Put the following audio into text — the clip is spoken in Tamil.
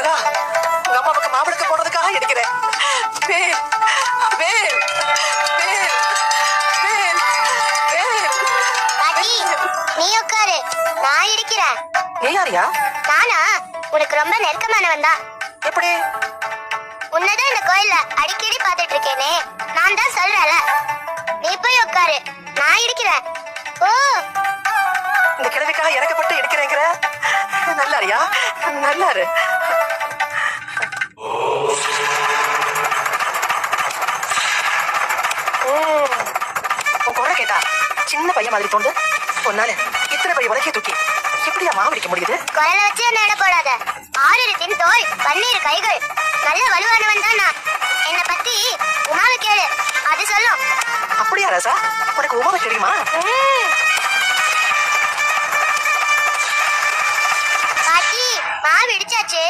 முருகா, உங்க அம்மாவுக்கு மாவிளக்கு போடுறதுக்காக எடுக்கிறேன். வேல் வேல் வேல் வேல் வேல். பாட்டி, நீ உட்காரு, நான் இடிக்கிறேன். நீ யாரியா? நானா? உனக்கு ரொம்ப நெருக்கமானவன் தான். எப்படி? உன்னதான் இந்த கோயில்ல அடிக்கடி பாத்துட்டு இருக்கேனே, நான் தான் சொல்றேன்ல. நீ போய் உட்காரு, நான் இடிக்கிறேன். ஓ, இந்த கிழவிக்காக இறக்கப்பட்டு எடுக்கிறேங்கிற? நல்லாரியா? நல்லாரு. உன் குரலை கேட்டா சின்ன பையன் மாதிரி தோண்டு. ஒன்னால இத்தனை பையன் உலகே தூக்கி எப்படியா மாவடிக்க முடியுது? குரலை வச்சு என்ன எடை போடாத. 6 தோல், 12 கைகள், நல்ல வலுவானவன் தான் நான். என்னை பத்தி உமாவை கேளு, அது சொல்லும். அப்படியா ராசா? உனக்கு உமாவை தெரியுமா? பாட்டி, மாவு இடிச்சாச்சு.